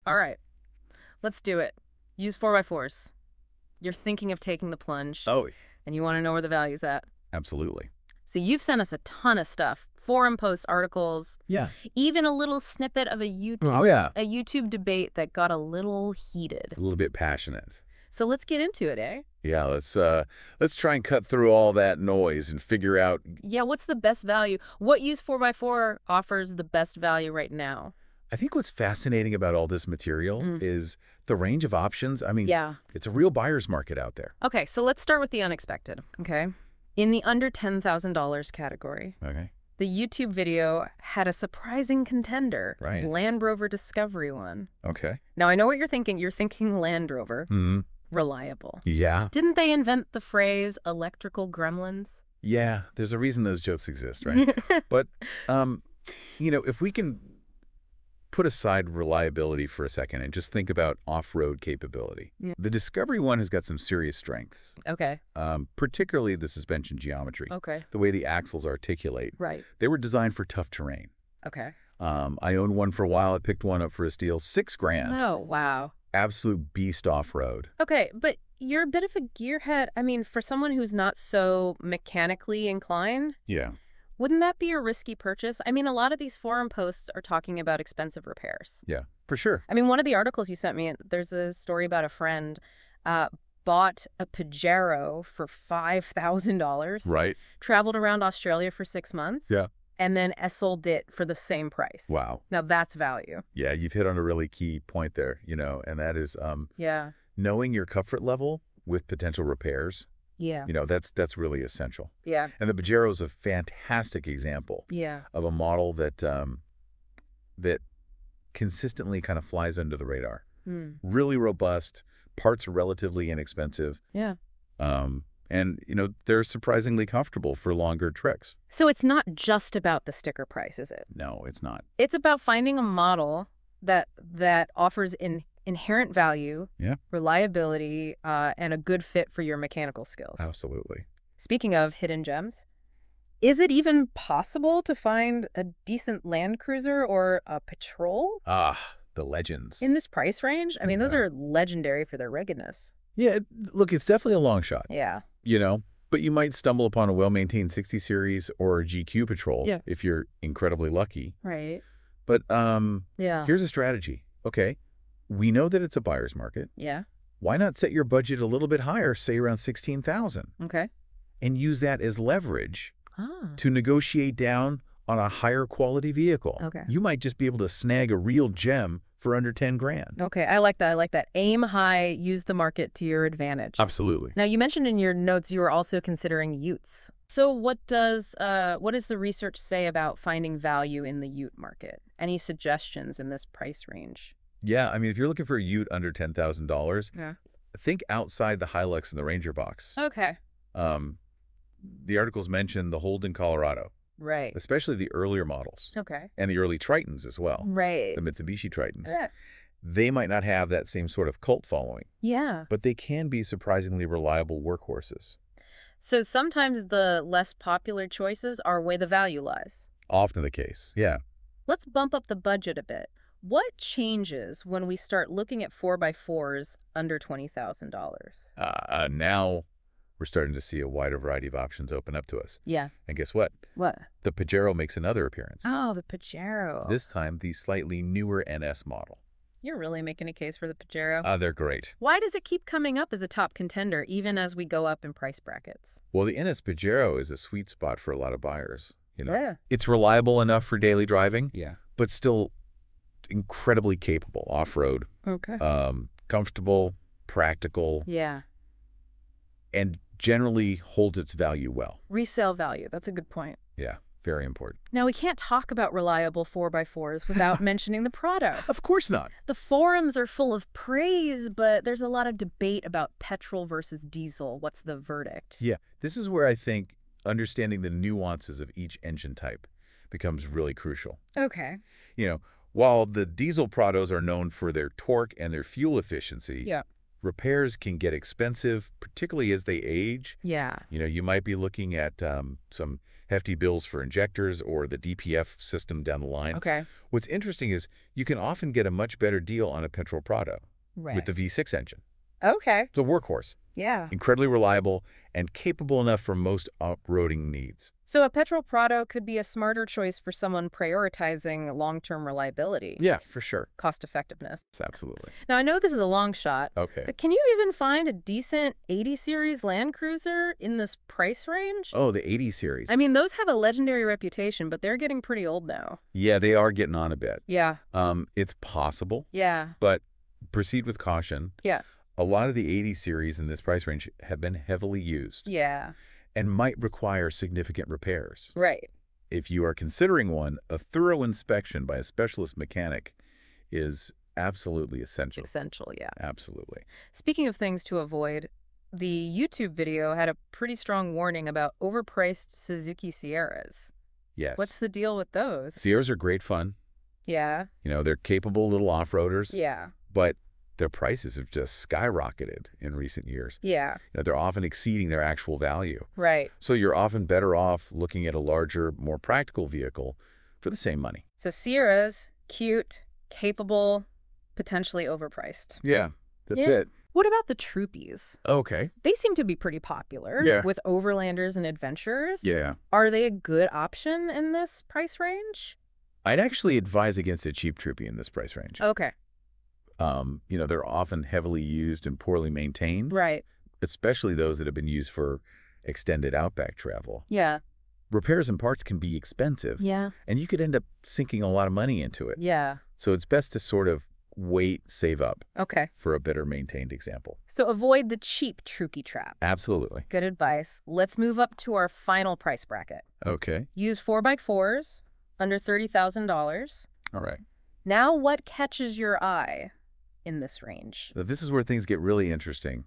All right, let's do it. Use 4x4s. You're thinking of taking the plunge, Oh, and you want to know where the value's at. absolutely. So you've sent us a ton of stuff. Forum posts, articles, Yeah. even a little snippet of Oh, yeah. a YouTube debate that got a little heated. A little bit passionate. So let's get into it, eh? Yeah, let's try and cut through all that noise and figure out. Yeah, what's the best value? What Use 4x4 offers the best value right now? I think what's fascinating about all this material is the range of options. I mean, Yeah. it's a real buyer's market out there. Okay, so let's start with the unexpected, okay? In the under $10,000 category, Okay. the YouTube video had a surprising contender, Right. Land Rover Discovery One. Okay. Now, I know what you're thinking. You're thinking Land Rover. Hmm. Reliable. Yeah. Didn't they invent the phrase electrical gremlins? Yeah. There's a reason those jokes exist, right? But, if we can put aside reliability for a second and just think about off-road capability. Yeah. The Discovery One has got some serious strengths, Okay. particularly the suspension geometry, Okay. the way the axles articulate. Right. They were designed for tough terrain. Okay. I owned one for a while. I picked one up for a steal, $6,000. Oh, wow. Absolute beast off-road. Okay, but you're a bit of a gearhead. I mean, for someone who's not so mechanically inclined, Yeah. wouldn't that be a risky purchase? I mean, a lot of these forum posts are talking about expensive repairs. Yeah, for sure. I mean, one of the articles you sent me, there's a story about a friend bought a Pajero for $5,000. Right. Traveled around Australia for 6 months. Yeah. And then sold it for the same price. Wow. Now that's value. Yeah, you've hit on a really key point there, and that is Yeah. knowing your comfort level with potential repairs. Yeah. That's really essential. Yeah. And the Pajero is a fantastic example Yeah. of a model that consistently kind of flies under the radar. Really robust, parts are relatively inexpensive, Yeah. and they're surprisingly comfortable for longer trips. So it's not just about the sticker price, is it? No, it's not. It's about finding a model that offers inherent value, Yeah. reliability, and a good fit for your mechanical skills. Absolutely. Speaking of hidden gems, is it even possible to find a decent Land Cruiser or a Patrol Ah, the legends. in this price range? I mean, those Yeah. are legendary for their ruggedness. Yeah, look, it's definitely a long shot. Yeah. But you might stumble upon a well-maintained 60 Series or a GQ Patrol Yeah. if you're incredibly lucky. Right. But Yeah. here's a strategy. Okay, we know that it's a buyer's market. Yeah. Why not set your budget a little bit higher, say around $16,000, Okay. and use that as leverage Ah. to negotiate down on a higher quality vehicle? Okay. You might just be able to snag a real gem for under $10,000. Okay, I like that. I like that. Aim high, use the market to your advantage. Absolutely. Now, you mentioned in your notes you were also considering utes. So what does the research say about finding value in the ute market? Any suggestions in this price range? Yeah, I mean, if you're looking for a ute under $10,000, Yeah. think outside the Hilux and the Ranger box. Okay. The articles mention the Holden Colorado, Right. especially the earlier models, Okay. and the early Tritons as well, Right. the Mitsubishi Tritons. Yeah. They might not have that same sort of cult following, Yeah. but they can be surprisingly reliable workhorses. So sometimes the less popular choices are where the value lies. Often the case, yeah. Let's bump up the budget a bit. What changes when we start looking at 4x4s under $20,000? Now we're starting to see a wider variety of options open up to us. Yeah. And guess what? What? The Pajero makes another appearance. Oh, the Pajero. This time, the slightly newer NS model. You're really making a case for the Pajero. They're great. Why does it keep coming up as a top contender, even as we go up in price brackets? Well, the NS Pajero is a sweet spot for a lot of buyers. Yeah. It's reliable enough for daily driving, Yeah. but still incredibly capable off-road. Okay. Comfortable, practical, Yeah. and generally holds its value well. Resale value. That's a good point. Yeah, very important. Now, we can't talk about reliable 4x4s without mentioning the Prado. Of course not. The forums are full of praise, but there's a lot of debate about petrol versus diesel. What's the verdict? Yeah, this is where I think understanding the nuances of each engine type becomes really crucial. Okay. While the diesel Prados are known for their torque and their fuel efficiency, Yeah. repairs can get expensive, particularly as they age. Yeah. You might be looking at some hefty bills for injectors or the DPF system down the line. Okay. What's interesting is you can often get a much better deal on a petrol Prado with Right. the V6 engine. Okay. It's a workhorse, Yeah. incredibly reliable, and capable enough for most off-roading needs. So a petrol Prado could be a smarter choice for someone prioritizing long-term reliability, Yeah, for sure. cost effectiveness. Absolutely. Now, I know this is a long shot, Okay. but can you even find a decent 80 series Land Cruiser in this price range? Oh, the 80 series. I mean, those have a legendary reputation, but they're getting pretty old now. Yeah, they are getting on a bit. Yeah. It's possible, Yeah. but proceed with caution. Yeah. A lot of the 80 series in this price range have been heavily used Yeah. and might require significant repairs. Right. If you are considering one, a thorough inspection by a specialist mechanic is absolutely essential. Essential, yeah. Absolutely. Speaking of things to avoid, the YouTube video had a pretty strong warning about overpriced Suzuki Sierras. Yes. What's the deal with those? Sierras are great fun. Yeah. They're capable little off-roaders, Yeah. but their prices have just skyrocketed in recent years. Yeah. They're often exceeding their actual value. Right. So you're often better off looking at a larger, more practical vehicle for the same money. So Sierras, cute, capable, potentially overpriced. Yeah, that's Yeah. it. What about the Troopies? Okay. They seem to be pretty popular Yeah. with overlanders and adventurers. Yeah. Are they a good option in this price range? I'd actually advise against a cheap Troopy in this price range. Okay. They're often heavily used and poorly maintained, Right. especially those that have been used for extended outback travel. Yeah. Repairs and parts can be expensive, Yeah. and you could end up sinking a lot of money into it. Yeah. So it's best to sort of save up Okay. for a better maintained example. So avoid the cheap Trookie trap. Absolutely. Good advice. Let's move up to our final price bracket. Okay. Use 4x4s under $30,000. All right. Now, what catches your eye in this range? Now, this is where things get really interesting,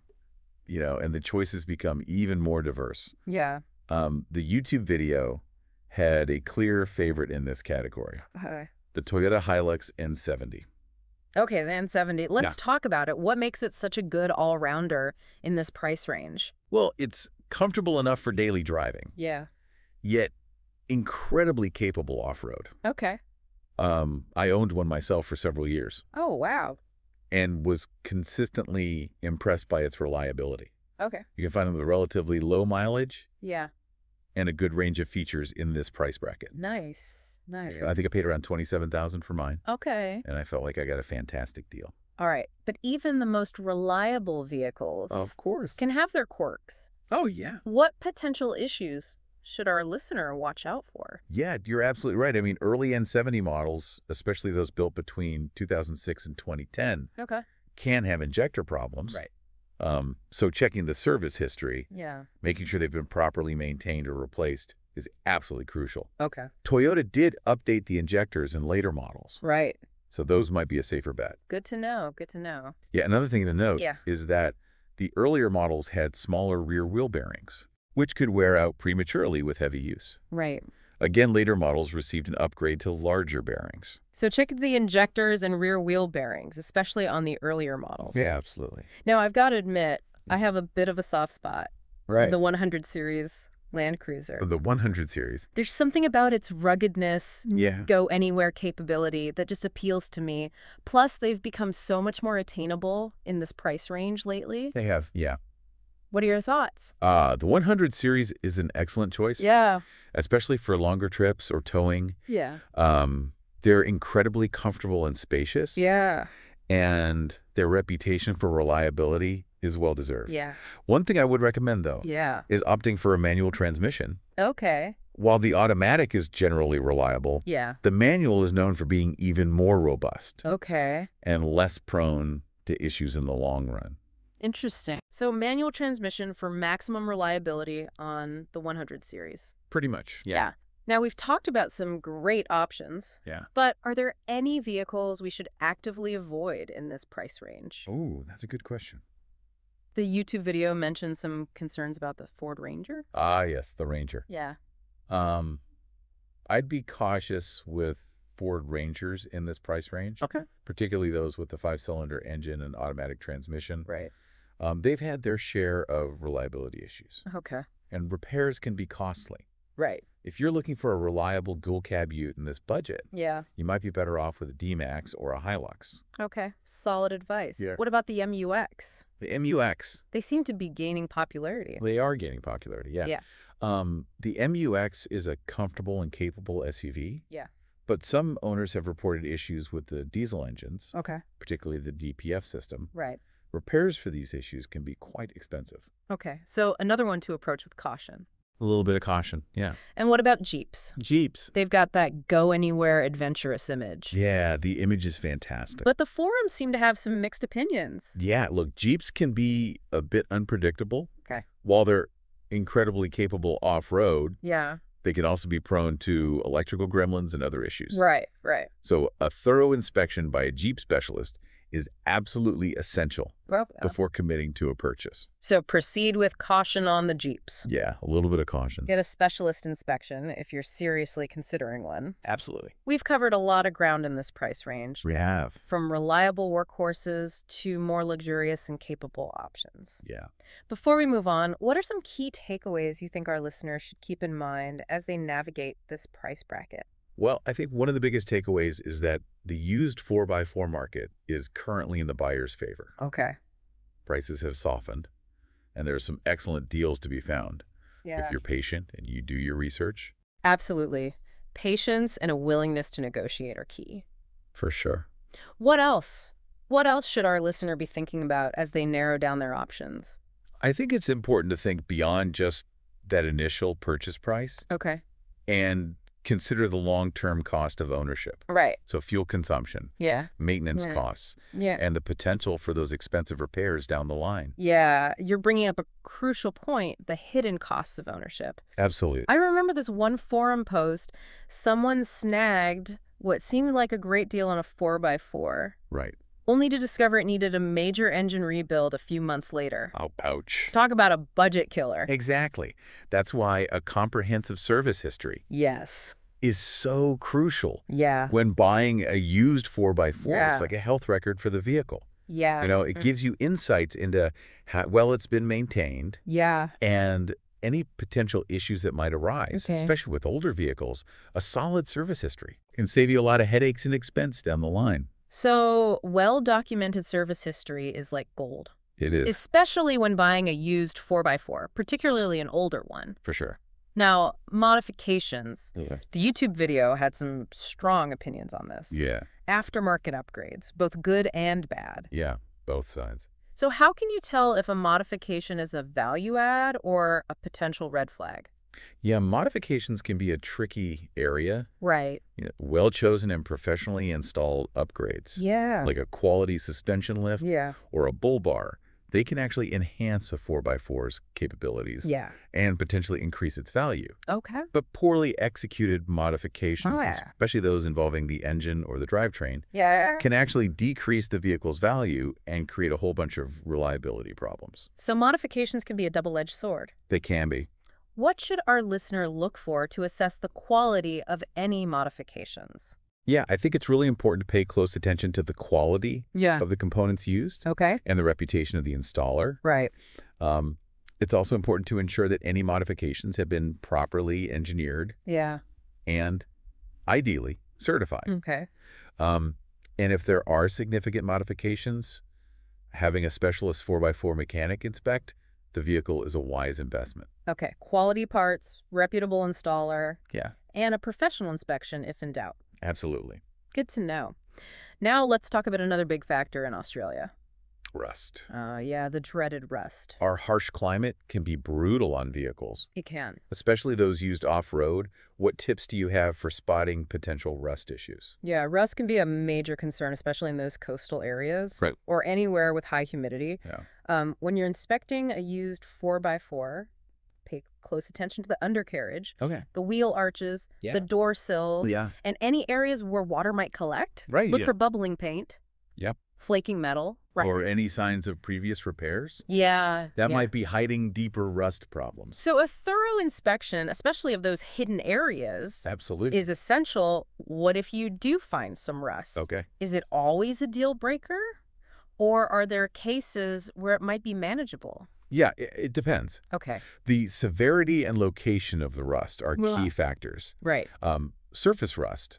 and the choices become even more diverse. Yeah. The YouTube video had a clear favorite in this category, Okay. the Toyota Hilux N70. Okay, the N70. Let's Yeah. talk about it. What makes it such a good all-rounder in this price range? Well, it's comfortable enough for daily driving, Yeah. yet incredibly capable off-road. Okay. I owned one myself for several years Oh, wow. and was consistently impressed by its reliability. Okay. You can find them with relatively low mileage Yeah. and a good range of features in this price bracket. Nice. Nice. I think I paid around $27,000 for mine, Okay. and I felt like I got a fantastic deal. All right. But even the most reliable vehicles course. can have their quirks. Oh, yeah. What potential issues should our listener watch out for? Yeah, you're absolutely right. I mean, early N70 models, especially those built between 2006 and 2010, Okay. can have injector problems. Right. So checking the service history, Yeah. making sure they've been properly maintained or replaced is absolutely crucial. Okay. Toyota did update the injectors in later models, Right. so those might be a safer bet. Good to know. Good to know. Yeah, another thing to note Yeah. is that the earlier models had smaller rear wheel bearings, which could wear out prematurely with heavy use. Right. Again, later models received an upgrade to larger bearings. So check the injectors and rear wheel bearings, especially on the earlier models. Yeah, absolutely. Now, I've got to admit, I have a bit of a soft spot. Right. The 100 series Land Cruiser. The 100 series. There's something about its ruggedness, Yeah. go anywhere capability that just appeals to me. Plus, they've become so much more attainable in this price range lately. They have, yeah. What are your thoughts? The 100 series is an excellent choice. Yeah. Especially for longer trips or towing. Yeah. They're incredibly comfortable and spacious. Yeah. And their reputation for reliability is well-deserved. Yeah. One thing I would recommend, though, Yeah. is opting for a manual transmission. Okay. While the automatic is generally reliable, Yeah. the manual is known for being even more robust Okay. and less prone to issues in the long run. Interesting. So manual transmission for maximum reliability on the 100 series. Pretty much, Yeah. Now, we've talked about some great options, Yeah. but are there any vehicles we should actively avoid in this price range? Oh, that's a good question. The YouTube video mentioned some concerns about the Ford Ranger. Ah, yes, the Ranger. Yeah. I'd be cautious with Ford Rangers in this price range, Okay. particularly those with the 5-cylinder engine and automatic transmission. Right. They've had their share of reliability issues, Okay. and repairs can be costly. Right. If you're looking for a reliable dual cab ute in this budget, Yeah. you might be better off with a D-Max or a Hilux. Okay. Solid advice. Yeah. What about the MUX? The MUX, They seem to be gaining popularity. they are gaining popularity, yeah. Yeah. The MUX is a comfortable and capable SUV, Yeah. but some owners have reported issues with the diesel engines, Okay. particularly the DPF system. Right. Repairs for these issues can be quite expensive. Okay. So another one to approach with caution. A little bit of caution, yeah. And what about Jeeps? Jeeps. They've got that go-anywhere adventurous image. Yeah, the image is fantastic. But the forums seem to have some mixed opinions. Yeah, look, Jeeps can be a bit unpredictable. Okay. While they're incredibly capable off-road, Yeah. they can also be prone to electrical gremlins and other issues. Right, right. So a thorough inspection by a Jeep specialist is absolutely essential Well, before committing to a purchase. so proceed with caution on the Jeeps. Yeah, a little bit of caution. Get a specialist inspection if you're seriously considering one. Absolutely. We've covered a lot of ground in this price range, We have. from reliable workhorses to more luxurious and capable options. Yeah. Before we move on, what are some key takeaways you think our listeners should keep in mind as they navigate this price bracket? Well, I think one of the biggest takeaways is that the used 4x4 market is currently in the buyer's favor. Okay. Prices have softened, and there are some excellent deals to be found. Yeah. If you're patient and you do your research. Absolutely. Patience and a willingness to negotiate are key. For sure. What else? What else should our listener be thinking about as they narrow down their options? I think it's important to think beyond just that initial purchase price Okay. and consider the long-term cost of ownership. Right. So fuel consumption, Yeah. maintenance Yeah. costs, Yeah. and the potential for those expensive repairs down the line. Yeah. You're bringing up a crucial point, the hidden costs of ownership. Absolutely. I remember this one forum post. Someone snagged what seemed like a great deal on a 4x4, Right. only to discover it needed a major engine rebuild a few months later. Oh, ouch. Talk about a budget killer. Exactly. That's why a comprehensive service history Yes. is so crucial Yeah. when buying a used 4x4. Yeah. It's like a health record for the vehicle. Yeah. You know, it gives you insights into how well it's been maintained Yeah. and any potential issues that might arise, Okay. especially with older vehicles. A solid service history can save you a lot of headaches and expense down the line. So, well-documented service history is like gold, It is, especially when buying a used 4x4, particularly an older one. for sure. Now, modifications. Yeah. The YouTube video had some strong opinions on this. Yeah. Aftermarket upgrades, both good and bad. Yeah. Both sides. So how can you tell if a modification is a value add or a potential red flag? Yeah, modifications can be a tricky area. Right. You know, well-chosen and professionally installed upgrades, Yeah. like a quality suspension lift Yeah. or a bull bar, they can actually enhance a 4x4's capabilities Yeah. and potentially increase its value. Okay. But poorly executed modifications, Oh, yeah. especially those involving the engine or the drivetrain, Yeah. can actually decrease the vehicle's value and create a whole bunch of reliability problems. So modifications can be a double-edged sword. They can be. What should our listener look for to assess the quality of any modifications? Yeah, I think it's really important to pay close attention to the quality Yeah. of the components used Okay. and the reputation of the installer. Right. It's also important to ensure that any modifications have been properly engineered Yeah. and ideally certified. Okay. And if there are significant modifications, having a specialist 4x4 mechanic inspect the vehicle is a wise investment. Okay. Quality parts, reputable installer, Yeah, and a professional inspection if in doubt. absolutely. Good to know. Now let's talk about another big factor in Australia. Rust. Yeah, the dreaded rust. Our harsh climate can be brutal on vehicles, It can. especially those used off-road. What tips do you have for spotting potential rust issues? Yeah, rust can be a major concern, especially in those coastal areas. Right. Or anywhere with high humidity. Yeah. When you're inspecting a used 4x4, pay close attention to the undercarriage, Okay. the wheel arches, Yeah. the door sills, Yeah. and any areas where water might collect. Right, Look yeah. for bubbling paint. Yep. Flaking metal. Right. Or any signs of previous repairs? Yeah. That yeah. might be hiding deeper rust problems. So a thorough inspection, especially of those hidden areas, Absolutely. is essential. What if you do find some rust? Okay. Is it always a deal breaker? Or are there cases where it might be manageable? Yeah, it depends. Okay. The severity and location of the rust are Well, key factors. right. Surface rust,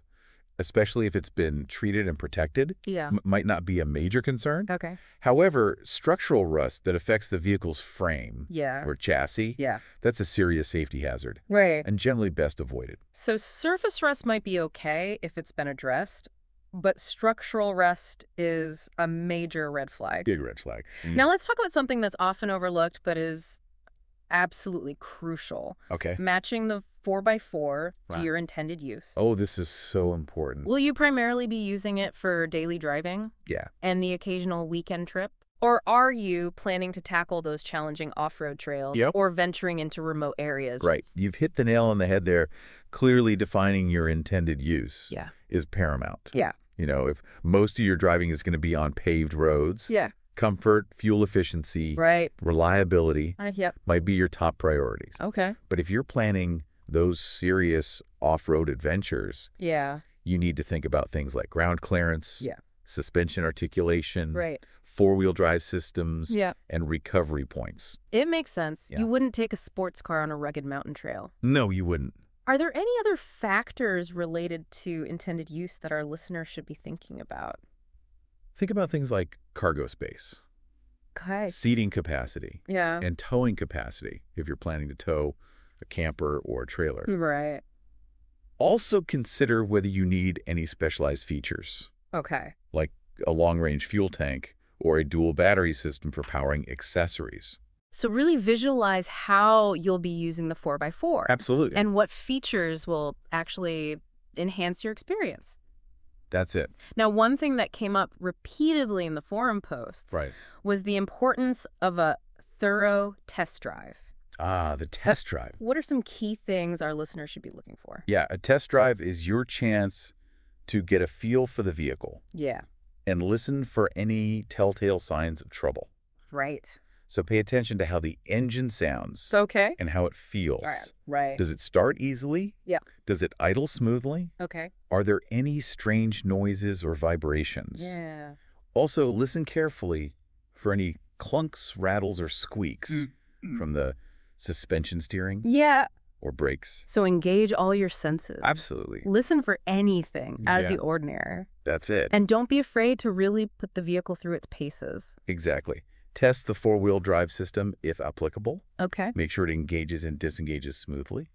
especially if it's been treated and protected, Yeah. might not be a major concern. Okay. However, structural rust that affects the vehicle's frame Yeah. or chassis, Yeah. that's a serious safety hazard Right. and generally best avoided. So surface rust might be okay if it's been addressed, but structural rust is a major red flag. Big red flag. Now let's talk about something that's often overlooked but is absolutely crucial. Okay. Matching the 4x4 to Right. your intended use. Oh, this is so important. Will you primarily be using it for daily driving Yeah. and the occasional weekend trip? Or are you planning to tackle those challenging off-road trails Yep. or venturing into remote areas? Right. You've hit the nail on the head there. Clearly defining your intended use Yeah. is paramount. Yeah. You know, if most of your driving is going to be on paved roads, Yeah. comfort, fuel efficiency, Right. reliability Yep. might be your top priorities. Okay. But if you're planning those serious off-road adventures, Yeah. you need to think about things like ground clearance, Yeah. suspension articulation, Right. four-wheel drive systems, Yeah. and recovery points. It makes sense. Yeah. You wouldn't take a sports car on a rugged mountain trail. No, you wouldn't. Are there any other factors related to intended use that our listeners should be thinking about? Think about things like cargo space, Okay. seating capacity, Yeah. and towing capacity if you're planning to tow a camper or a trailer. Right. Also consider whether you need any specialized features, Okay. like a long-range fuel tank or a dual battery system for powering accessories. So really visualize how you'll be using the 4x4 Absolutely. and what features will actually enhance your experience. That's it. Now, one thing that came up repeatedly in the forum posts Right. was the importance of a thorough test drive. Ah, the test drive. What are some key things our listeners should be looking for? Yeah, a test drive is your chance to get a feel for the vehicle Yeah. and listen for any telltale signs of trouble. Right. So pay attention to how the engine sounds Okay. and how it feels. Right. Does it start easily? Yeah. Does it idle smoothly? Okay. Are there any strange noises or vibrations? Yeah. Also, listen carefully for any clunks, rattles, or squeaks from the suspension steering Yeah. or brakes. So engage all your senses. Absolutely. Listen for anything out of Yeah. the ordinary. That's it. And don't be afraid to really put the vehicle through its paces. Exactly. Test the four-wheel drive system if applicable. Okay. Make sure it engages and disengages smoothly.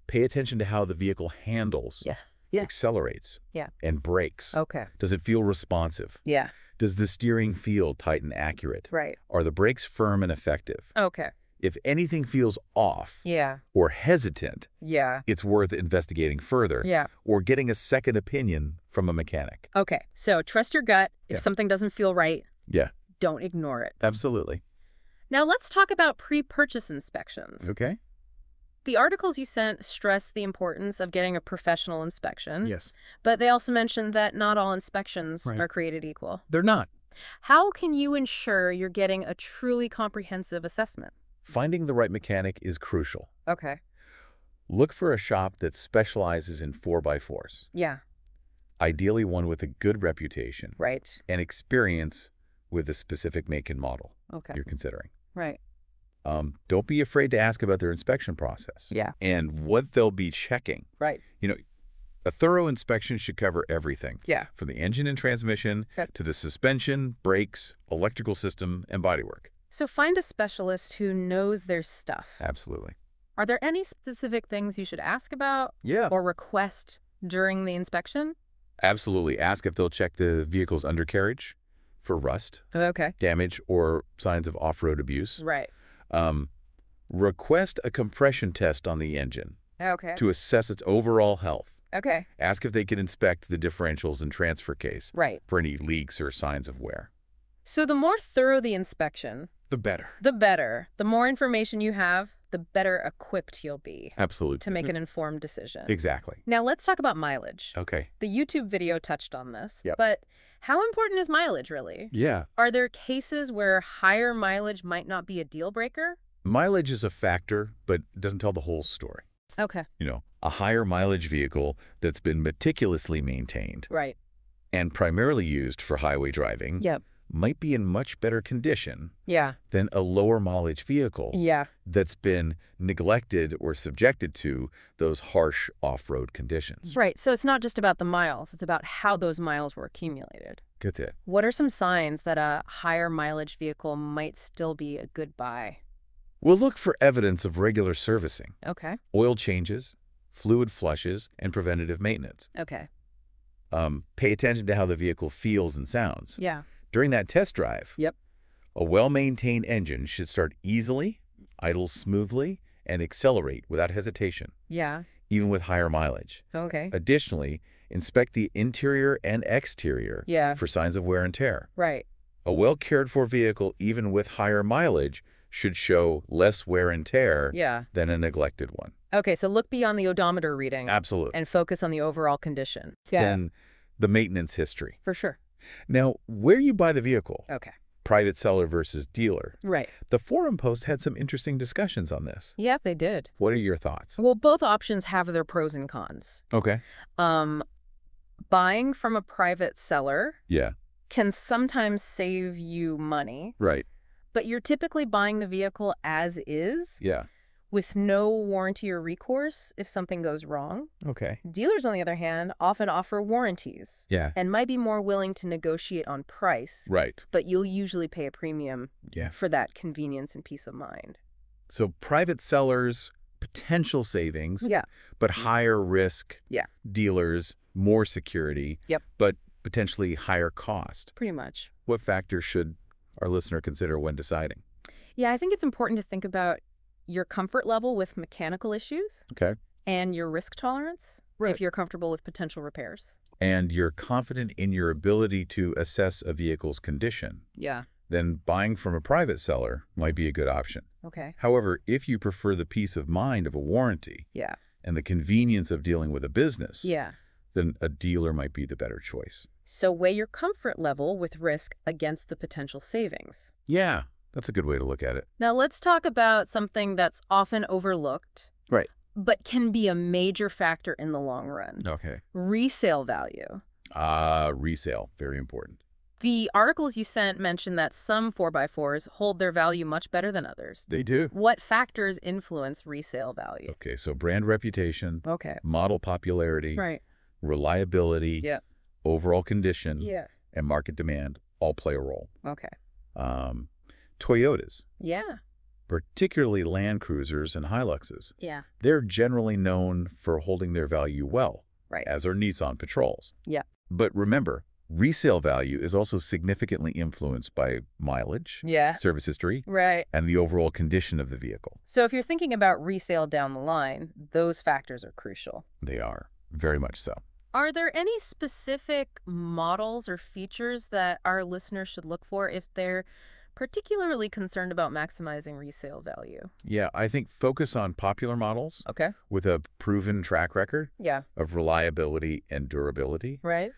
Pay attention to how the vehicle handles, Yeah. accelerates, Yeah. and brakes. Okay. Does it feel responsive? Yeah. Does the steering feel tight and accurate? Right. Are the brakes firm and effective? Okay. If anything feels off Yeah. or hesitant, Yeah. it's worth investigating further Yeah. or getting a second opinion from a mechanic. Okay. So trust your gut. If Yeah. something doesn't feel right, Yeah, don't ignore it. absolutely. Now let's talk about pre-purchase inspections. Okay. The articles you sent stress the importance of getting a professional inspection. Yes. But they also mentioned that not all inspections Right. are created equal. They're not. How can you ensure you're getting a truly comprehensive assessment? Finding the right mechanic is crucial. Okay. Look for a shop that specializes in 4x4s, Yeah. ideally one with a good reputation Right. and experience with the specific make and model Okay. you're considering. Right. Don't be afraid to ask about their inspection process Yeah. and what they'll be checking. Right. You know, a thorough inspection should cover everything, Yeah. from the engine and transmission Yep. to the suspension, brakes, electrical system, and bodywork. So find a specialist who knows their stuff. Absolutely. Are there any specific things you should ask about Yeah. or request during the inspection? Absolutely. Ask if they'll check the vehicle's undercarriage for rust, Okay. damage, or signs of off-road abuse. Right. Request a compression test on the engine Okay. to assess its overall health. Okay. Ask if they can inspect the differentials and transfer case Right. for any leaks or signs of wear. So the more thorough the inspection, The better. the better. The more information you have, the better equipped you'll be Absolutely. to make an informed decision. Exactly. Now let's talk about mileage. Okay. The YouTube video touched on this, Yep. but how important is mileage really? Yeah. Are there cases where higher mileage might not be a deal breaker? Mileage is a factor, but it doesn't tell the whole story. Okay. You know, a higher mileage vehicle that's been meticulously maintained Right. and primarily used for highway driving Yep. might be in much better condition Yeah. than a lower mileage vehicle Yeah. that's been neglected or subjected to those harsh off-road conditions. Right. So it's not just about the miles. It's about how those miles were accumulated. Get that? What are some signs that a higher mileage vehicle might still be a good buy? We'll look for evidence of regular servicing, Okay. oil changes, fluid flushes, and preventative maintenance. Okay. Pay attention to how the vehicle feels and sounds. Yeah. During that test drive, Yep. a well-maintained engine should start easily, idle smoothly, and accelerate without hesitation, Yeah. even with higher mileage. Okay. Additionally, inspect the interior and exterior Yeah. for signs of wear and tear. Right. A well-cared-for vehicle, even with higher mileage, should show less wear and tear Yeah. than a neglected one. Okay, so look beyond the odometer reading Absolutely. and focus on the overall condition. Then the maintenance history. For sure. Now, where you buy the vehicle, Okay. private seller versus dealer, Right. the forum post had some interesting discussions on this. Yeah, they did. What are your thoughts? Well, both options have their pros and cons. Okay. Buying from a private seller Yeah. can sometimes save you money, Right. but you're typically buying the vehicle as is Yeah. with no warranty or recourse if something goes wrong. Okay. Dealers, on the other hand, often offer warranties Yeah. and might be more willing to negotiate on price, Right. but you'll usually pay a premium Yeah. for that convenience and peace of mind. So private sellers, potential savings, Yeah. but higher risk. Yeah. Dealers, more security. Yep. But potentially higher cost. Pretty much. What factors should our listener consider when deciding? Yeah, I think it's important to think about your comfort level with mechanical issues Okay. and your risk tolerance Right. if you're comfortable with potential repairs. And you're confident in your ability to assess a vehicle's condition, Yeah. then buying from a private seller might be a good option. Okay. However, if you prefer the peace of mind of a warranty Yeah. and the convenience of dealing with a business, Yeah. then a dealer might be the better choice. So weigh your comfort level with risk against the potential savings. Yeah, that's a good way to look at it. Now let's talk about something that's often overlooked, Right. but can be a major factor in the long run. Okay. Resale value. Resale, very important. The articles you sent mentioned that some 4x4s hold their value much better than others. They do. What factors influence resale value? Okay, so brand reputation, Okay. model popularity, Right. reliability, Yeah. overall condition, Yeah. and market demand all play a role. Okay. Toyotas, Yeah. particularly Land Cruisers and Hiluxes, Yeah. they're generally known for holding their value well, Right. as are Nissan Patrols. Yeah. But remember, resale value is also significantly influenced by mileage, Yeah. service history, Right. and the overall condition of the vehicle. So if you're thinking about resale down the line, those factors are crucial. They are, very much so. Are there any specific models or features that our listeners should look for if they're particularly concerned about maximizing resale value? Yeah, I think focus on popular models Okay. with a proven track record Yeah. of reliability and durability. Right.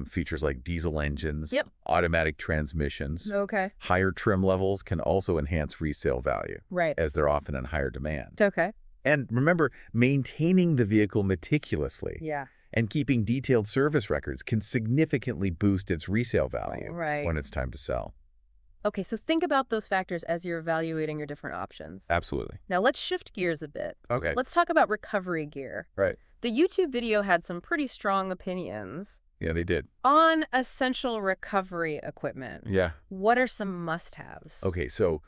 Features like diesel engines, Yep. automatic transmissions. Okay. Higher trim levels can also enhance resale value, Right. as they're often in higher demand. Okay. And remember, maintaining the vehicle meticulously Yeah. and keeping detailed service records can significantly boost its resale value Right. when it's time to sell. Okay, so think about those factors as you're evaluating your different options. Absolutely. Now let's shift gears a bit. Okay. Let's talk about recovery gear. Right. The YouTube video had some pretty strong opinions Yeah, they did. on essential recovery equipment. Yeah. What are some must-haves? Okay, so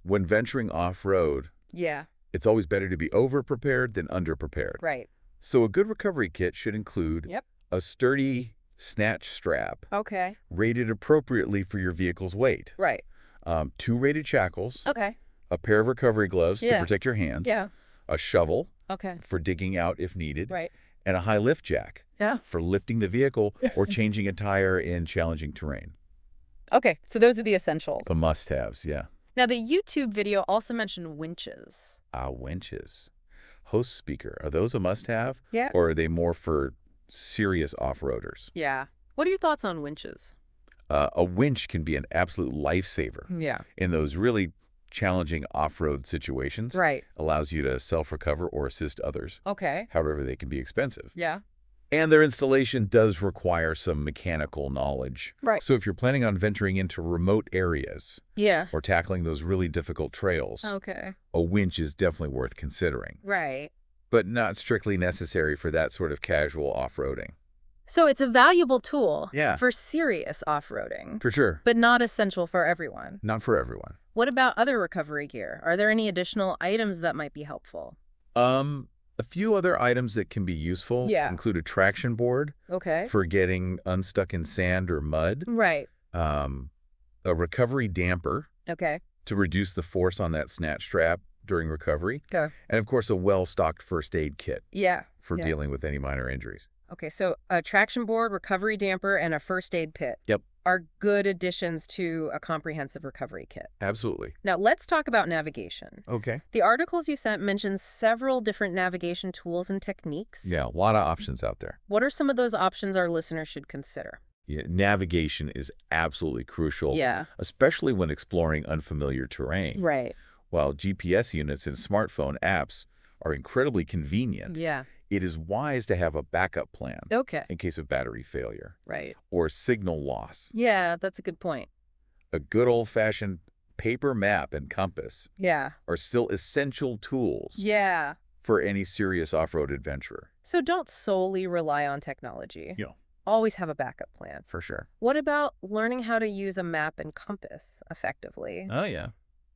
when venturing off-road, Yeah, it's always better to be over-prepared than under-prepared. right. So a good recovery kit should include Yep. a sturdy snatch strap Okay. rated appropriately for your vehicle's weight, Right. 2 rated shackles, Okay. a pair of recovery gloves to Yeah. protect your hands, Yeah. a shovel Okay. for digging out if needed, Right. and a high lift jack Yeah. for lifting the vehicle or changing a tire in challenging terrain. Okay, so those are the essentials. The must-haves, yeah. Now, the YouTube video also mentioned winches. Winches. Host speaker, are those a must-have? Yeah. Or are they more for serious off-roaders? Yeah. What are your thoughts on winches? A winch can be an absolute lifesaver Yeah. in those really challenging off-road situations. Right. Allows you to self-recover or assist others. Okay. However, they can be expensive. Yeah. And their installation does require some mechanical knowledge. Right. So if you're planning on venturing into remote areas Yeah. or tackling those really difficult trails, Okay. a winch is definitely worth considering, Right. but not strictly necessary for that sort of casual off-roading. So it's a valuable tool Yeah. for serious off-roading, For sure. but not essential for everyone. Not for everyone. What about other recovery gear? Are there any additional items that might be helpful? A few other items that can be useful Yeah. include a traction board Okay. for getting unstuck in sand or mud, Right. a recovery damper Okay. to reduce the force on that snatch strap during recovery, Okay. and of course a well-stocked first aid kit Yeah. for Yeah. dealing with any minor injuries. Okay, so a traction board, recovery damper, and a first aid kit Yep. are good additions to a comprehensive recovery kit. Absolutely. Now, let's talk about navigation. Okay. The articles you sent mentioned several different navigation tools and techniques. Yeah, a lot of options out there. What are some of those options our listeners should consider? Yeah, navigation is absolutely crucial, Yeah. especially when exploring unfamiliar terrain. Right. While GPS units and smartphone apps are incredibly convenient, Yeah. it is wise to have a backup plan Okay. in case of battery failure Right. or signal loss. Yeah, that's a good point. A good old-fashioned paper map and compass Yeah. are still essential tools Yeah. for any serious off-road adventurer. So don't solely rely on technology. Yeah. Always have a backup plan. For sure. What about learning how to use a map and compass effectively? Oh, yeah.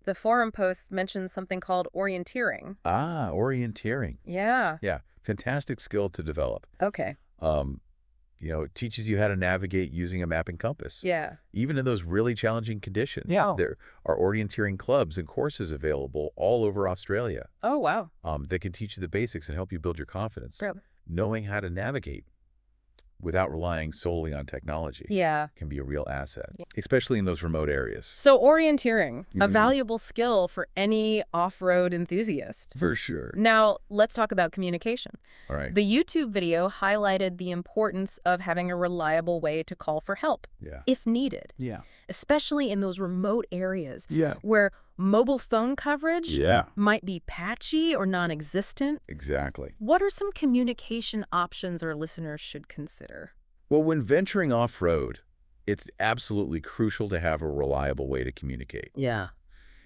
The forum post mentions something called orienteering. Ah, orienteering. Yeah. Yeah, fantastic skill to develop. Okay. It teaches you how to navigate using a map and compass. Yeah. Even in those really challenging conditions. Yeah. There are orienteering clubs and courses available all over Australia Oh, wow. that can teach you the basics and help you build your confidence. Really? Knowing how to navigate without relying solely on technology Yeah. can be a real asset, Yeah. especially in those remote areas. So orienteering, a Mhm. valuable skill for any off-road enthusiast. For sure. Now, let's talk about communication. All right. The YouTube video highlighted the importance of having a reliable way to call for help Yeah. if needed, Yeah. especially in those remote areas Yeah. where mobile phone coverage Yeah. might be patchy or non-existent. Exactly. What are some communication options our listeners should consider? Well, when venturing off-road, it's absolutely crucial to have a reliable way to communicate, Yeah.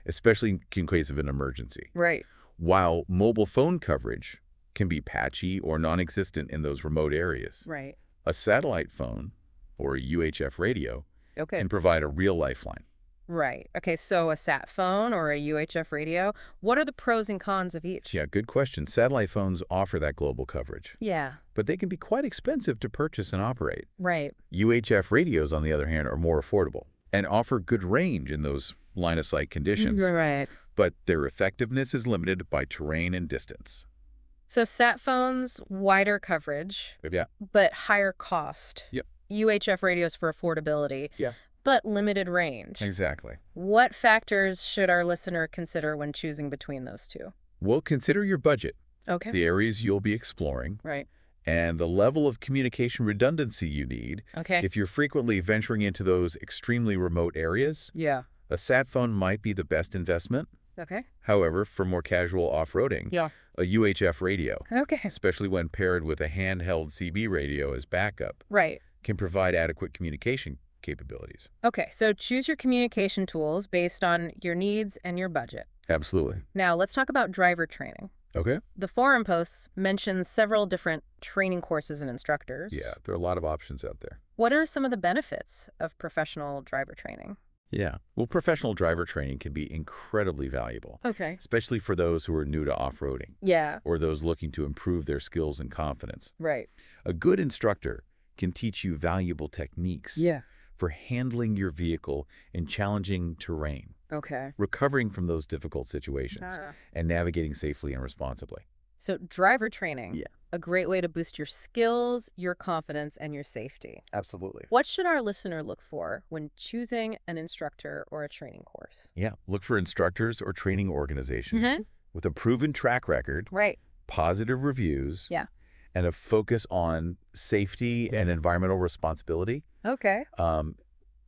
especially in case of an emergency. Right. While mobile phone coverage can be patchy or non-existent in those remote areas, Right. a satellite phone or a UHF radio Okay. can provide a real lifeline. Right. Okay, so a sat phone or a UHF radio, what are the pros and cons of each? Yeah, good question. Satellite phones offer that global coverage, Yeah. but they can be quite expensive to purchase and operate. Right. UHF radios, on the other hand, are more affordable and offer good range in those line-of-sight conditions, Right. but their effectiveness is limited by terrain and distance. So sat phones, wider coverage, Yeah. but higher cost. Yep. UHF radios for affordability. Yeah. But limited range. Exactly. What factors should our listener consider when choosing between those two? Well, consider your budget, Okay. the areas you'll be exploring, Right. and the level of communication redundancy you need. Okay. If you're frequently venturing into those extremely remote areas, Yeah. a sat phone might be the best investment. Okay. However, for more casual off-roading, Yeah. a UHF radio, Okay. especially when paired with a handheld CB radio as backup, Right. can provide adequate communication capabilities. Okay, so choose your communication tools based on your needs and your budget. Absolutely. Now, let's talk about driver training. Okay. The forum posts mentions several different training courses and instructors. Yeah, there are a lot of options out there. What are some of the benefits of professional driver training? Yeah. Well, professional driver training can be incredibly valuable, Okay. especially for those who are new to off-roading Yeah, or those looking to improve their skills and confidence. right. A good instructor can teach you valuable techniques for handling your vehicle in challenging terrain, Okay. recovering from those difficult situations, and navigating safely and responsibly. So driver training, Yeah. a great way to boost your skills, your confidence, and your safety. Absolutely. What should our listener look for when choosing an instructor or a training course? Yeah. Look for instructors or training organizations Mm-hmm. with a proven track record, Right. positive reviews, Yeah. and a focus on safety and environmental responsibility. Okay.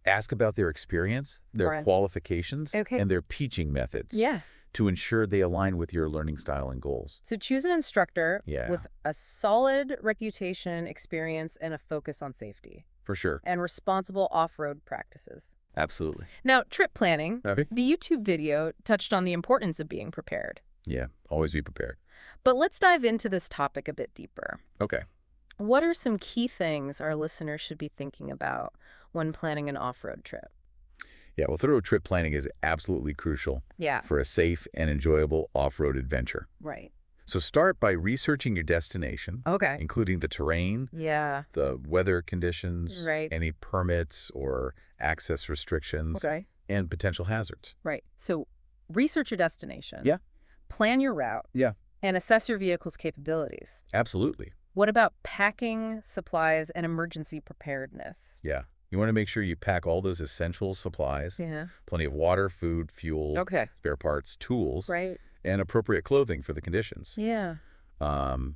Ask about their experience, their Right. qualifications, Okay. and their teaching methods. Yeah. to ensure they align with your learning style and goals. So choose an instructor Yeah, with a solid reputation, experience, and a focus on safety for sure. and responsible off-road practices. Absolutely. Now, trip planning. Okay. The YouTube video touched on the importance of being prepared. Yeah, always be prepared. But let's dive into this topic a bit deeper. Okay. What are some key things our listeners should be thinking about when planning an off-road trip? Yeah, well, thorough trip planning is absolutely crucial Yeah, for a safe and enjoyable off-road adventure. right. So start by researching your destination, Okay. including the terrain, Yeah, the weather conditions, right. any permits or access restrictions, Okay. and potential hazards. Right. So research your destination. Yeah. Plan your route. Yeah. And assess your vehicle's capabilities. Absolutely. What about packing, supplies, and emergency preparedness? Yeah. You want to make sure you pack all those essential supplies, Yeah. plenty of water, food, fuel, Okay. spare parts, tools, Right. and appropriate clothing for the conditions. Yeah. Um,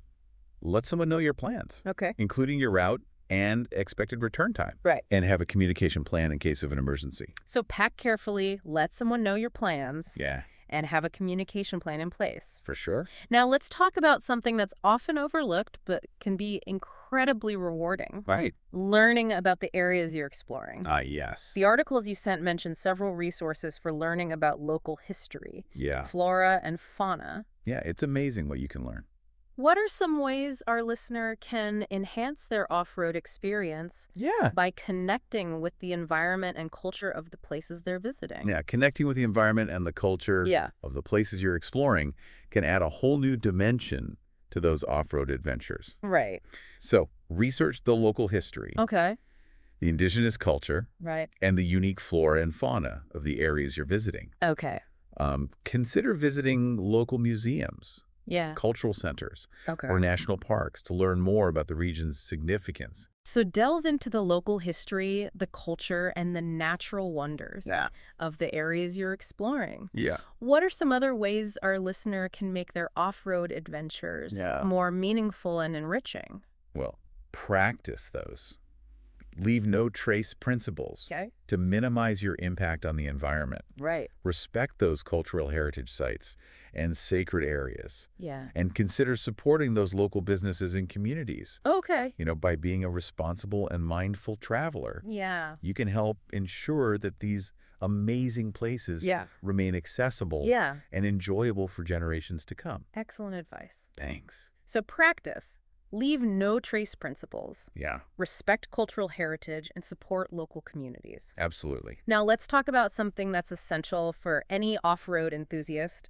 let someone know your plans, Okay. including your route and expected return time, Right. and have a communication plan in case of an emergency. So pack carefully, let someone know your plans, Yeah, and have a communication plan in place. for sure. Now, let's talk about something that's often overlooked but can be incredibly rewarding. Right. Learning about the areas you're exploring. Yes. The articles you sent mentioned several resources for learning about local history, Yeah. flora, and fauna. Yeah, it's amazing what you can learn. What are some ways our listener can enhance their off-road experience Yeah. by connecting with the environment and culture of the places they're visiting? Yeah, connecting with the environment and the culture Yeah. of the places you're exploring can add a whole new dimension to those off-road adventures. Right. So, research the local history, Okay. the indigenous culture, Right. and the unique flora and fauna of the areas you're visiting. Okay. Consider visiting local museums, Yeah. cultural centers, Okay. or national parks to learn more about the region's significance. So delve into the local history, the culture, and the natural wonders Yeah. of the areas you're exploring. Yeah. What are some other ways our listener can make their off-road adventures Yeah. more meaningful and enriching? Well, practice those. Leave no trace principles Okay. to minimize your impact on the environment. Right. Respect those cultural heritage sites and sacred areas, Yeah. and consider supporting those local businesses and communities. Okay. By being a responsible and mindful traveler, Yeah. you can help ensure that these amazing places Yeah. remain accessible Yeah. and enjoyable for generations to come. Excellent advice. Thanks. So practice. Leave no trace principles. Yeah, Respect cultural heritage and support local communities. absolutely. Now let's talk about something that's essential for any off-road enthusiast: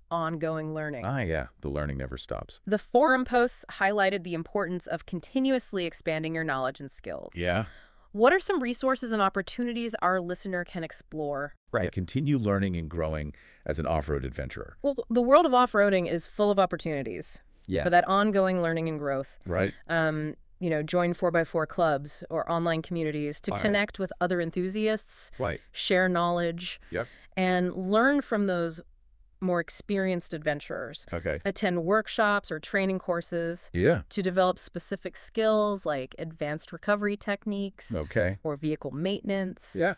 ongoing learning. Yeah, the learning never stops. The forum posts highlighted the importance of continuously expanding your knowledge and skills. Yeah. What are some resources and opportunities our listener can explore? Right. Continue learning and growing as an off-road adventurer. Well, the world of off-roading is full of opportunities Yeah. for that ongoing learning and growth. Right. Join 4x4 clubs or online communities to Right. connect with other enthusiasts, Right. share knowledge, Yep. and learn from those more experienced adventurers. Okay. Attend workshops or training courses Yeah. to develop specific skills like advanced recovery techniques Okay. or vehicle maintenance. Yeah.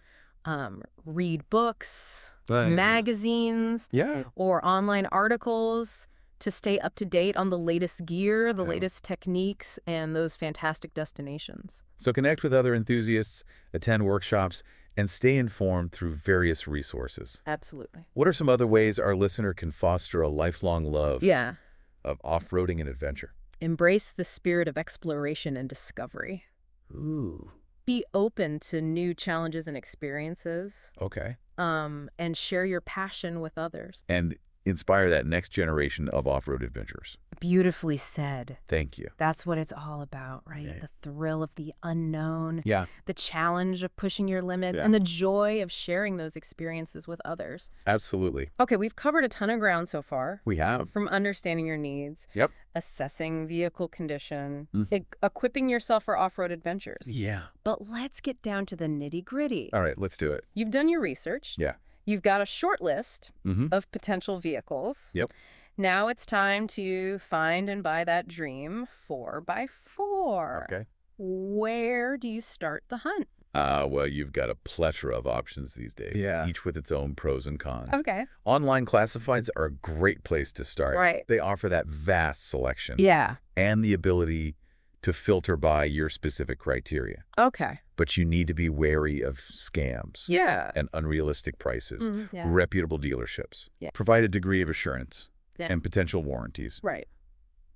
Read books, Right. magazines, Yeah. or online articles to stay up to date on the latest gear, the Yeah. latest techniques, and those fantastic destinations. So connect with other enthusiasts, attend workshops, and stay informed through various resources. Absolutely. What are some other ways our listener can foster a lifelong love Yeah. of off-roading and adventure? Embrace the spirit of exploration and discovery. Ooh. Be open to new challenges and experiences, Okay. and share your passion with others. And inspire that next generation of off-road adventurers. Beautifully said. Thank you. That's what it's all about, right? Yeah. The thrill of the unknown, Yeah. the challenge of pushing your limits, Yeah. and the joy of sharing those experiences with others. Absolutely. Okay, we've covered a ton of ground so far. We have. From understanding your needs, Yep. assessing vehicle condition, Mhm. equipping yourself for off-road adventures. Yeah. But let's get down to the nitty-gritty. All right, let's do it. You've done your research. Yeah. You've got a short list Mm-hmm. of potential vehicles. Yep. Now it's time to find and buy that dream 4x4. Okay. Where do you start the hunt? Well, you've got a plethora of options these days, Yeah. each with its own pros and cons. Okay. Online classifieds are a great place to start. Right. They offer that vast selection Yeah. and the ability to filter by your specific criteria. Okay. But you need to be wary of scams Yeah. and unrealistic prices. Yeah. Reputable dealerships Yeah. provide a degree of assurance Yeah. and potential warranties, Right.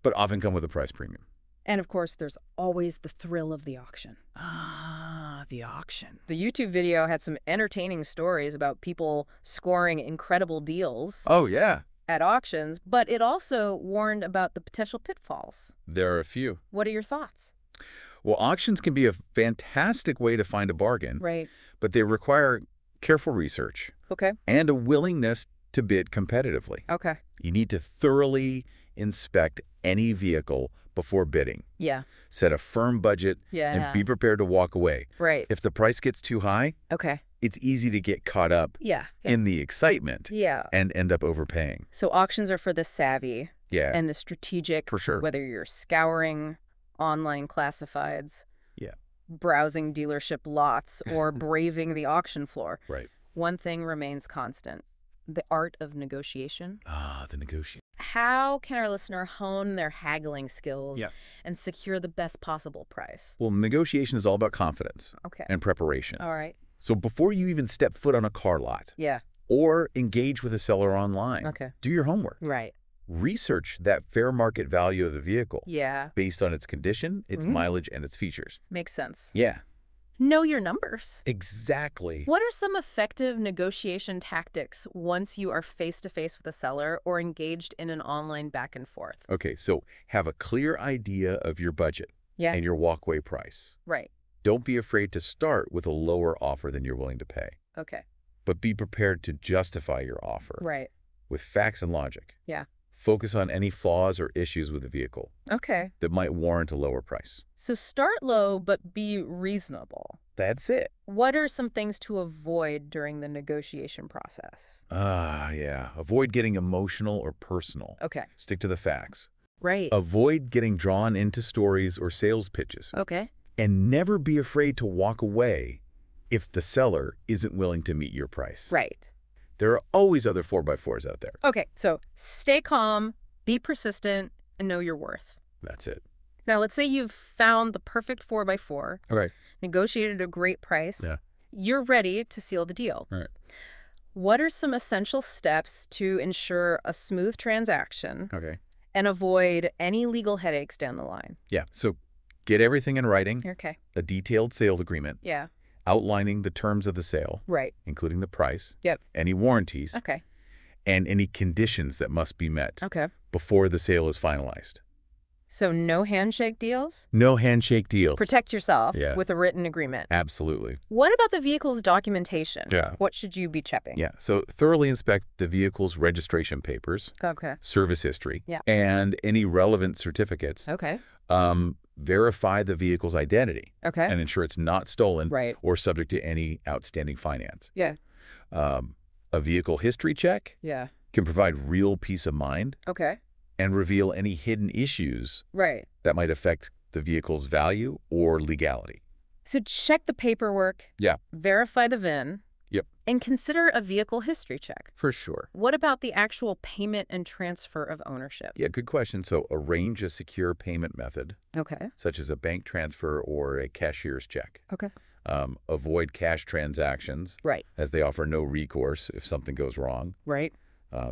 but often come with a price premium. And of course, there's always the thrill of the auction. Ah, the auction. The YouTube video had some entertaining stories about people scoring incredible deals Oh, yeah. at auctions, but it also warned about the potential pitfalls. There are a few. What are your thoughts? Well, auctions can be a fantastic way to find a bargain, Right. but they require careful research Okay. and a willingness to bid competitively. Okay. You need to thoroughly inspect any vehicle before bidding. Yeah. Set a firm budget Yeah. and be prepared to walk away. Right. If the price gets too high, Okay. it's easy to get caught up Yeah. in the excitement Yeah. and end up overpaying. So auctions are for the savvy Yeah, and the strategic, for sure. whether you're scouring online classifieds, Yeah. browsing dealership lots, or braving the auction floor. Right. One thing remains constant: the art of negotiation. The negotiation. How can our listener hone their haggling skills Yeah. and secure the best possible price? Well, negotiation is all about confidence Okay. and preparation. All right. So before you even step foot on a car lot Yeah. or engage with a seller online, Okay. do your homework. Right. Research that fair market value of the vehicle Yeah. based on its condition, its mileage, and its features. Makes sense. Yeah, Know your numbers. exactly. What are some effective negotiation tactics once you are face-to-face with a seller or engaged in an online back and forth? Okay, so have a clear idea of your budget Yeah. and your walkaway price. Right. Don't be afraid to start with a lower offer than you're willing to pay, Okay. but be prepared to justify your offer Right. with facts and logic. Yeah. Focus on any flaws or issues with the vehicle Okay. that might warrant a lower price. So start low, but be reasonable. That's it. What are some things to avoid during the negotiation process? Yeah. Avoid getting emotional or personal. Okay. Stick to the facts. Right. Avoid getting drawn into stories or sales pitches. Okay. And never be afraid to walk away if the seller isn't willing to meet your price. Right. There are always other 4x4s out there. Okay. So stay calm, be persistent, and know your worth. That's it. Now, let's say you've found the perfect 4x4, Okay. negotiated a great price. Yeah. You're ready to seal the deal. All right. What are some essential steps to ensure a smooth transaction Okay. and avoid any legal headaches down the line? Yeah. So get everything in writing, Okay. a detailed sales agreement, Yeah. outlining the terms of the sale, Right. including the price, Yep. any warranties, Okay. and any conditions that must be met Okay. before the sale is finalized. So no handshake deals? No handshake deals. Protect yourself Yeah. with a written agreement. Absolutely. What about the vehicle's documentation? Yeah. What should you be checking? Yeah. So thoroughly inspect the vehicle's registration papers, Okay. service history, Yeah. and any relevant certificates. Okay. Verify the vehicle's identity Okay. and ensure it's not stolen Right. or subject to any outstanding finance. Yeah. A vehicle history check Yeah. can provide real peace of mind Okay. and reveal any hidden issues Right. that might affect the vehicle's value or legality. So check the paperwork. Yeah. Verify the VIN. Yep. And consider a vehicle history check. For sure. What about the actual payment and transfer of ownership? Yeah, good question. So arrange a secure payment method, Okay. such as a bank transfer or a cashier's check. Okay. Avoid cash transactions, Right. as they offer no recourse if something goes wrong. Right.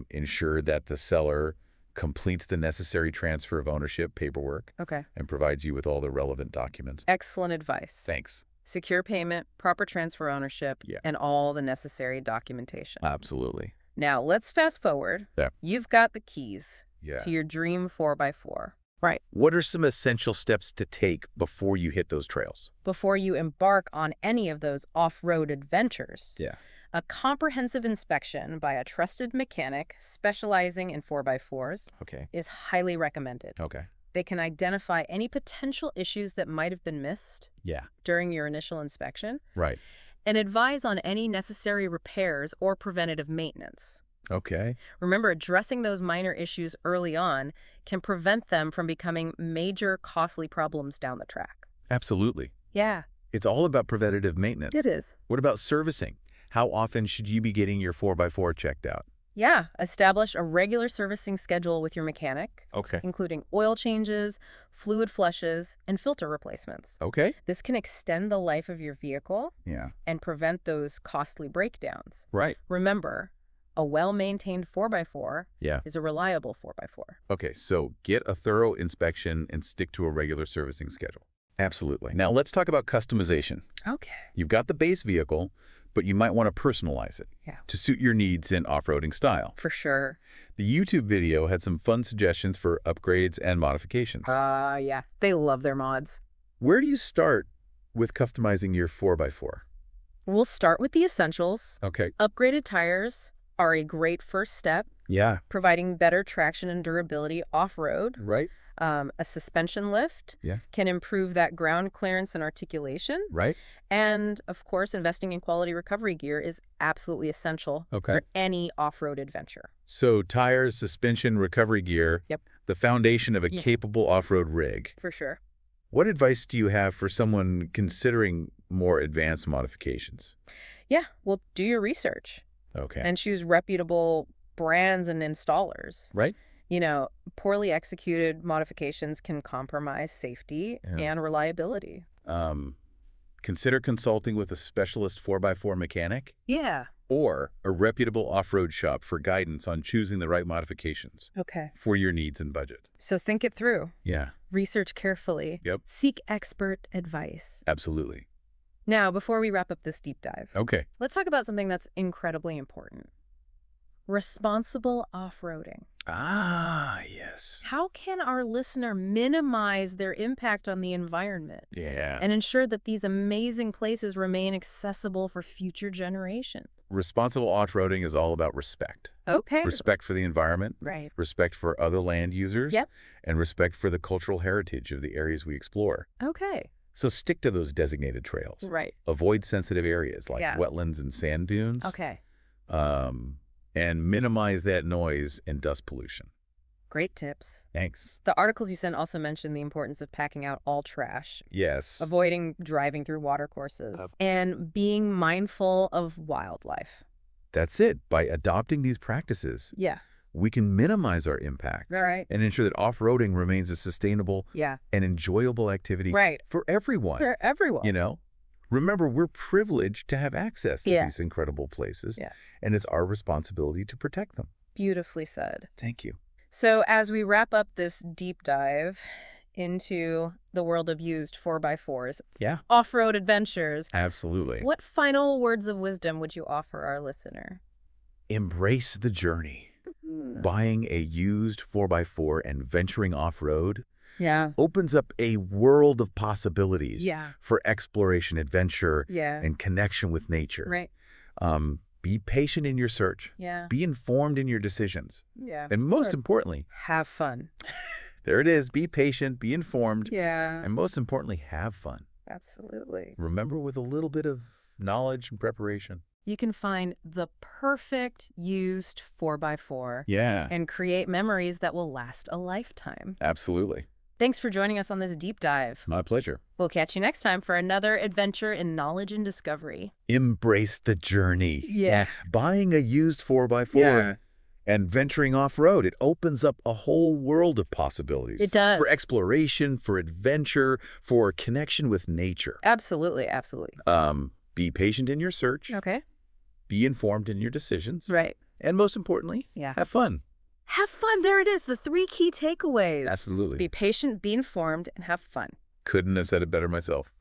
Ensure that the seller completes the necessary transfer of ownership paperwork Okay. and provides you with all the relevant documents. Excellent advice. Thanks. Secure payment, proper transfer ownership, Yeah. and all the necessary documentation. Absolutely. Now, let's fast forward. Yeah. You've got the keys Yeah. to your dream 4x4. Right. What are some essential steps to take before you hit those trails? Before you embark on any of those off-road adventures, Yeah. a comprehensive inspection by a trusted mechanic specializing in 4x4s Okay. is highly recommended. Okay. They can identify any potential issues that might have been missed Yeah. during your initial inspection Right. and advise on any necessary repairs or preventative maintenance. Okay. Remember, addressing those minor issues early on can prevent them from becoming major costly problems down the track. Absolutely. Yeah. It's all about preventative maintenance. It is. What about servicing? How often should you be getting your 4x4 checked out? Yeah, establish a regular servicing schedule with your mechanic, Okay. including oil changes, fluid flushes, and filter replacements. Okay. This can extend the life of your vehicle Yeah. and prevent those costly breakdowns. Right. Remember, a well-maintained 4x4 Yeah. is a reliable 4x4. Okay, so get a thorough inspection and stick to a regular servicing schedule. Absolutely. Now let's talk about customization. Okay. You've got the base vehicle, but you might want to personalize it Yeah. to suit your needs and off-roading style. For sure. The YouTube video had some fun suggestions for upgrades and modifications. Yeah. They love their mods. Where do you start with customizing your 4x4? We'll start with the essentials. Okay. Upgraded tires are a great first step, Yeah. providing better traction and durability off-road. Right. A suspension lift Yeah. can improve that ground clearance and articulation. Right. And, of course, investing in quality recovery gear is absolutely essential Okay. for any off-road adventure. So tires, suspension, recovery gear. Yep. The foundation of a Yeah. capable off-road rig. For sure. What advice do you have for someone considering more advanced modifications? Yeah, well, do your research Okay. and choose reputable brands and installers. Right? You know, poorly executed modifications can compromise safety Yeah. and reliability. Consider consulting with a specialist 4x4 mechanic Yeah. or a reputable off-road shop for guidance on choosing the right modifications Okay. for your needs and budget. So think it through. Yeah, Research carefully. Yep. Seek expert advice. absolutely. Now, before we wrap up this deep dive, Okay. let's talk about something that's incredibly important. Responsible off-roading. Ah, yes. How can our listener minimize their impact on the environment Yeah. and ensure that these amazing places remain accessible for future generations? Responsible off-roading is all about respect. Okay. Respect for the environment, Right. respect for other land users, Yep. and respect for the cultural heritage of the areas we explore. Okay. So stick to those designated trails. Right. Avoid sensitive areas like Yeah. wetlands and sand dunes. Okay. And minimize that noise and dust pollution. Great tips. Thanks. The articles you sent also mention the importance of packing out all trash, Yes. avoiding driving through water courses, and being mindful of wildlife. That's it. By adopting these practices, Yeah. we can minimize our impact Right. and ensure that off-roading remains a sustainable Yeah. and enjoyable activity Right. for everyone. For everyone. You know? Remember, we're privileged to have access to Yeah. these incredible places, Yeah. and it's our responsibility to protect them. Beautifully said. Thank you. So as we wrap up this deep dive into the world of used 4x4s, Yeah. off-road adventures, Absolutely. what final words of wisdom would you offer our listener? Embrace the journey. Buying a used 4x4 and venturing off-road Yeah. opens up a world of possibilities Yeah. for exploration, adventure, Yeah. and connection with nature. Right. Be patient in your search. Yeah. Be informed in your decisions. Yeah. And most importantly, Have fun. there it is, be patient, be informed, Yeah. and most importantly, have fun. Absolutely. Remember, with a little bit of knowledge and preparation. You can find the perfect used 4x4 Yeah, and create memories that will last a lifetime. absolutely. Thanks for joining us on this deep dive. My pleasure. We'll catch you next time for another adventure in knowledge and discovery. Embrace the journey. Yeah. Buying a used 4x4 and venturing off-road, it opens up a whole world of possibilities. It does. For exploration, for adventure, for connection with nature. Absolutely. Absolutely. Be patient in your search. Okay. Be informed in your decisions. Right. And most importantly, Yeah. have fun. Have fun. There it is. The 3 key takeaways. Absolutely. Be patient, be informed, and have fun. Couldn't have said it better myself.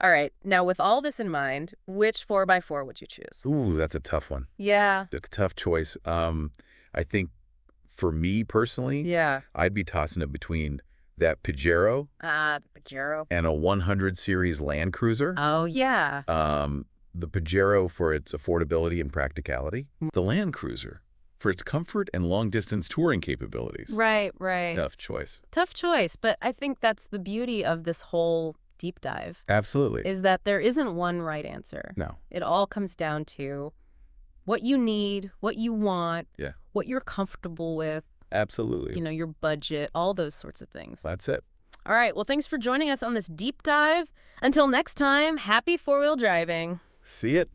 All right. Now, with all this in mind, which 4x4 would you choose? Ooh, that's a tough one. Yeah. That's a tough choice. I think for me personally, Yeah. I'd be tossing it between that Pajero The Pajero. and a 100 series Land Cruiser. Oh, yeah. The Pajero for its affordability and practicality. The Land Cruiser for its comfort and long-distance touring capabilities. Right, right. Tough choice. Tough choice, but I think that's the beauty of this whole deep dive, Absolutely. is that there isn't one right answer. No. It all comes down to what you need, what you want, Yeah. what you're comfortable with, Absolutely. your budget, all those sorts of things. That's it. All right, well, thanks for joining us on this deep dive. Until next time, happy four-wheel driving. See it?